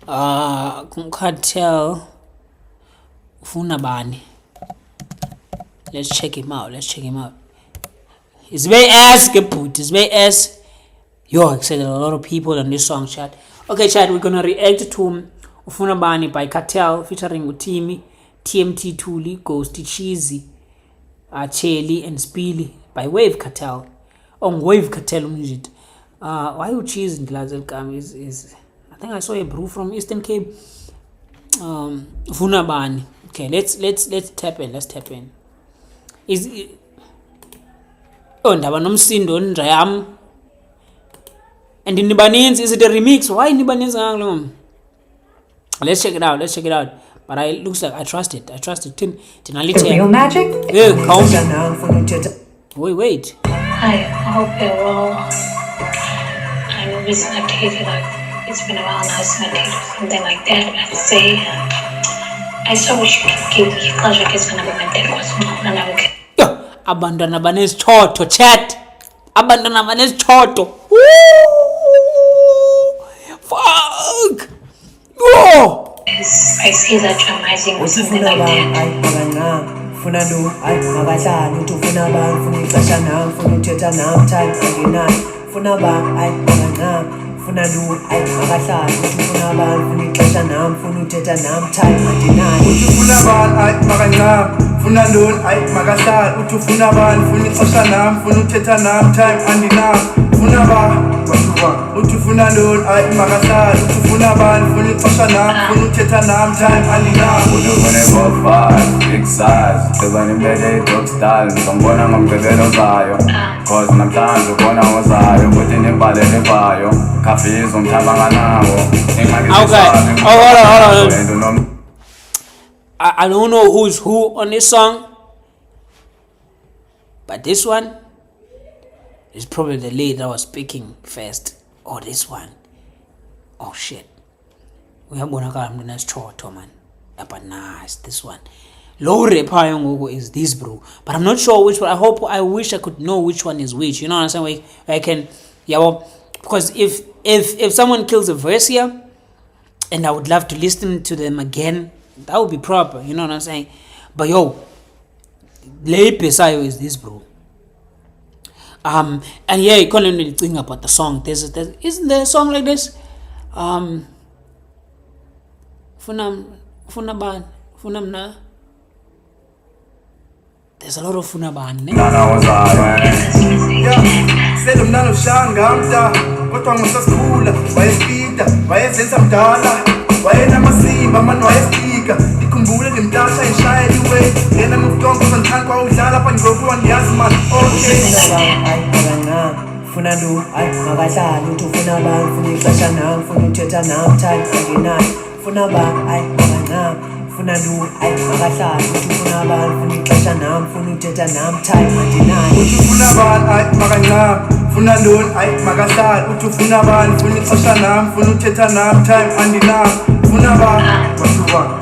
Cartel. Ufuna Bani. Let's check him out. It's very ass, get put. It's very ass. Yo, excited a lot of people on this song, chat. Okay, chat, we're gonna react to Ufuna Bani by Cartel featuring Utimi, TMT Tuli, Ghost Cheesy, Chelly, and Speely by Wave Cartel. Wave Cartel music. Why you cheese in Glazel Kam is I think I saw a brew from Eastern Cape. Ufuna Bani. Okay, let's tap in. Is ndaba nomsindo njayam. And in Nibanese, is it a remix? Why Nibanese? Let's check it out. But it looks like I trust it. Real magic? Yeah, wait. Hi, I hope you're well. I know we connected, like it's been a while now since I dated or something like that. I'd say I so wish you could give me pleasure. It's gonna be my dad was and I would. Yo, abandona banes choto chat. Abandona banes choto. Fuck. Yo. I see that you're amazing or something like that. Funadu, I Magasa, to Funaba, Funikashana, Funuteta Nam, time and night. Funaba, I Magana, Funadu, I Magasa, to Funaba, Funikashana, Funuteta Nam, time and night. Funaba, I Magana, Funadun, I Magasa, to Funaba, Funikashana, Funuteta Nam, time and night. Funaba, Utufunadun, I Magasa, Utufunaban, Funikashana, Funuteta Nam, time and night. Big size, the running bed, dog style, some one I'm the little bio. Cause I'm trying to go now, within the body, the bio. Cafes on Tabangana. Hold on. I don't know who's who on this song, but this one is probably the lady that was speaking first. Or this one. Oh shit. We have one nice choto, man. But nah, it's this one. Low repayong is this, bro. But I'm not sure which one. I wish I could know which one is which. You know what I'm saying? I can, yeah. Well, because if someone kills a verse here, and I would love to listen to them again, that would be proper. You know what I'm saying? But yo, lay pesayo is this, bro. And yeah, you can't really think about the song. Isn't there a song like this? Funaban. There's a lot of Funaban. Funadu, I Magasa, to Funaba, Funikashana, Funuteta Nam, time and night. Funaba, I Magana. Funadu, I Magasa, to Funaba, Funikashana, Funuteta Nam, time and night. Funaban, I Magana. Funadun, I Magasa, to Funaban, Funikashana, Funuteta Nam, time and night. Funaba,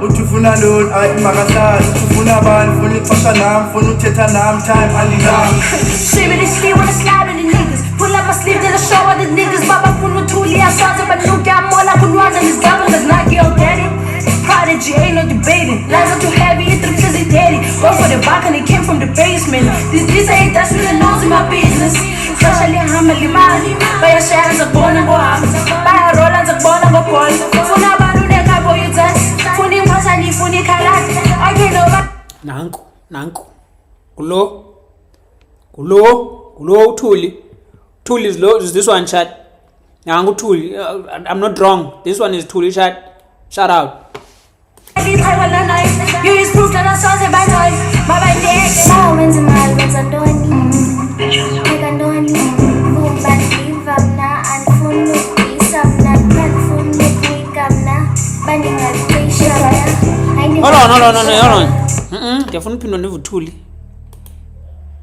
Utufunadun, I Magasa, to Funaban, Funikashana, Funuteta Nam, time and night. Seriously, when I slide in the niggas. Pull up my sleeve, then I show all the niggas. Baba Funu Tuli, I saw them, but no got more like Kunwas and his governors, not your daddy. Prodigy, ain't no debating. Lies are too heavy, it trips as daddy. Go for the back and it came from the basement. This ain't that's with the nose in my business. Especially Hamali Mali. By a share as a bone and go out. By a roll as a bone and go call. Funa Banuneka boy, you just. Funi Masani, Funi Kalat. I can't over. Nanko. Kulo, Tuli. Tool is low. Is this one, chat? Nango Tool. I'm not wrong. This one is Tool, chat. Shout out. You is proof that I saw the bad boy. My bad day. When's the mal? When's the Ntoni? Ntoni. Boom, bad leave up now. And Funu, peace up now. And Funu, pick up now. Bani, Hold on. Definitely pin on the Tool.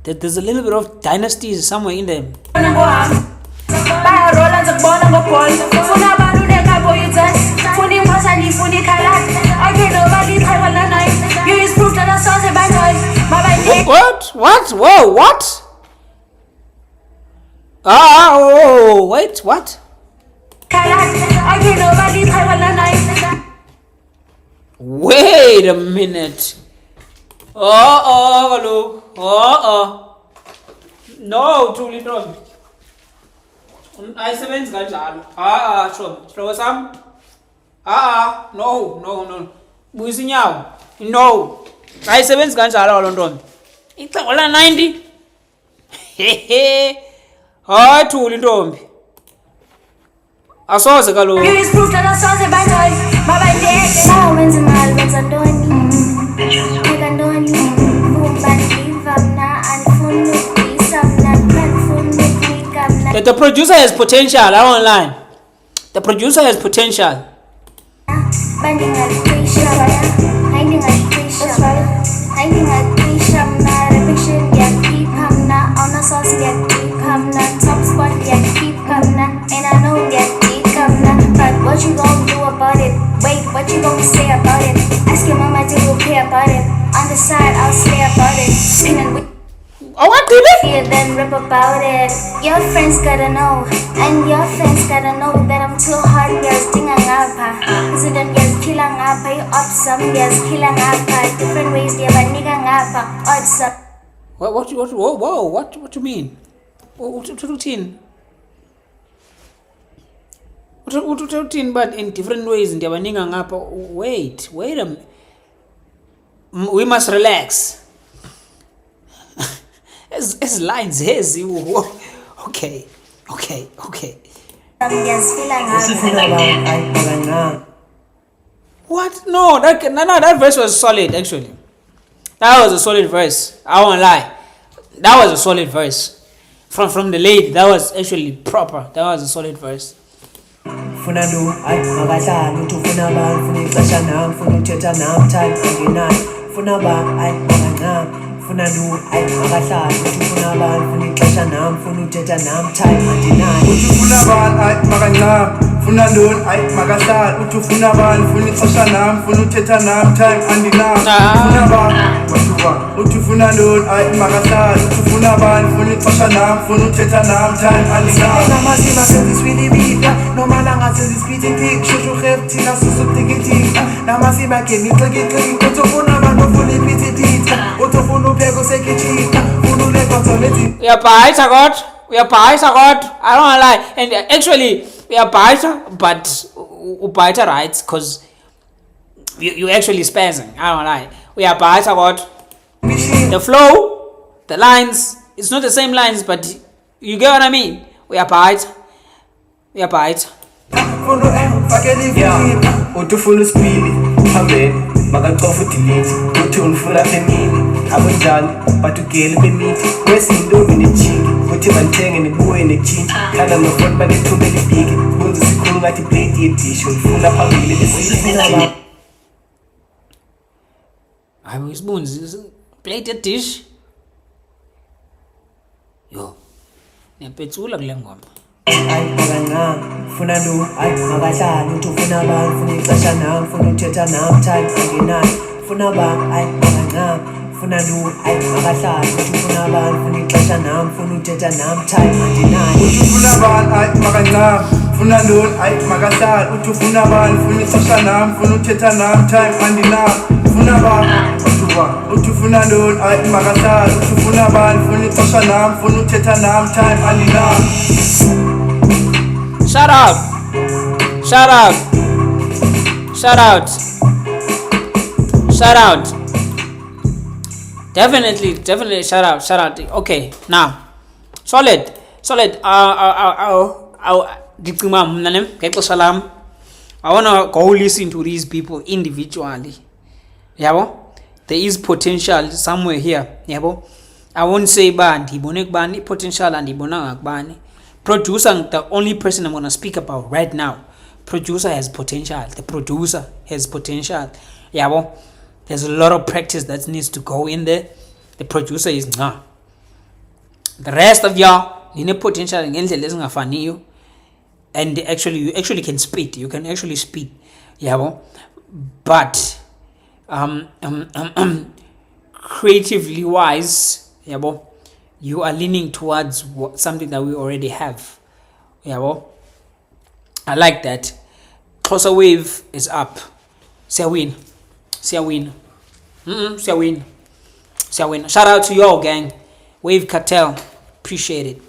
There's a little bit of dynasty somewhere in them. What? Whoa, what? Wait, what? Wait a minute. Hello. No, truly Ntombi. Ayisebenzi kanjalo. Hlobo sami. No. Buyisa inyawo. No. Ayisebenzi kanjalo kalo Ntombi. Icebo la 90. Hayi thuli Ntombi. Asoze kaloku. You is proof that I saw it by joy. My bad day. Now when's the mal, when's the Ntoni? Make a Ntoni. Boom, Bani, give up now. And phone look, please, I'm not. And phone look, make up now. The producer has potential. I won't lie. The producer has potential. Binding at pressure, hiding at pressure. Hiding at pressure, now. Revision, yeah, keep him now. On a sauce, yeah, keep him now. Top spot, yeah, keep him now. And I know, yeah, keep him now. But what you gonna do about it? Wait, what you gonna say about it? Ask your mama to repay about it. On the side, I'll say about it. Spinning with What did it? fear, then rip about it. Your friends gotta know, and your friends gotta know that I'm too hard. Yes, tingang apa. President, yes, kilang apa. You up some, yes, kilang apa. Different ways, yeah, but nigang apa. Odd some. What you mean? What routine? What routine, but in different ways. Wait a minute. We must relax. As lines has you. Okay. Yes, kilang apa. Ufuna abantu ay makanqaba. What? No, that verse was solid actually. That was a solid verse. I won't lie. That was a solid verse. From the lady, that was actually proper. That was a solid verse. Funa ndu ay makahlala uthi ufuna abantu funa ixesha nam funa uthetha nam time andinayo funa ay makanqaba funa ndu ay makahlala uthi ufuna abantu funa ixesha nam funa uthetha nam time andinayo uthi ufuna abantu ayi makancane funa ntoni ayi makahlala uthi ufuna abantu funa ixesha nam funa uthetha nam time andinayo funa abantu wathuka uthi ufuna ntoni ayi makahlala uthi ufuna abantu funa ixesha nam funa uthetha nam time andinayo namazima sendiswilibika nomalanga sendisipithipiki shushu rhep thina susubhtikithika namazima genixikixiki uthi ufuna abantu ufuna iphithiphithi uthi ufuna upheka usekitshika funa ulekonsolezi Uyabhaitha kodwa. I don't wanna lie. And actually, uyabhaitha, but ubhaitha right, because you actually spazzing. I don't lie. Uyabhaitha kodwa. The flow, the lines, it's not the same lines, but you get what I mean. Uyabhaitha. funa ufakele ividiyo uthi ufuna usibili phambeni makaqofa udelete uthi unifuna femini abunjani but ugeli bemithi kwezintombi nejiki uthi manithenge nibuye netshintshi khana nofoni banethumela ibhiki bunza isikhulu ngathi plate yedishi unifuna phambili besithi Hayi uyisibunzi plate dish. Yo. Niyapetsula kule ngoma. ay makanqaba funa ndu ay makahlala uthi ufuna abantu funa ixesha nam funa uthetha nam time andinayo funa ay makanqaba funa ndu ay makahlala uthi ufuna abantu funa ixesha nam funa uthetha nam time andinayo uthi ufuna abantu ayi makancane funa ntoni ayi makahlala uthi ufuna abantu funa ixesha nam funa uthetha nam time andinayo funa abantu wathuka uthi ufuna ntoni ayi makahlala uthi ufuna abantu funa ixesha nam funa uthetha nam time andinayo. Shut up. Definitely shut out. Okay, now. Solid. I wanna go listen to these people individually. Yabo? There is potential somewhere here. Yabo? I won't say bani potential and bani. Producer, the only person I'm gonna speak about right now. Producer has potential. The producer has potential. Yabo? There's a lot of practice that needs to go in there. The producer is nah. The rest of y'all, you need potential and you actually can spit. You can actually spit. Yabo? But creatively wise, yabo, you are leaning towards something that we already have. Yabo? I like that. Closer wave is up. Say win. Siyawina. Siyawina. Shout out to y'all, gang. Wave Cartel. Appreciate it.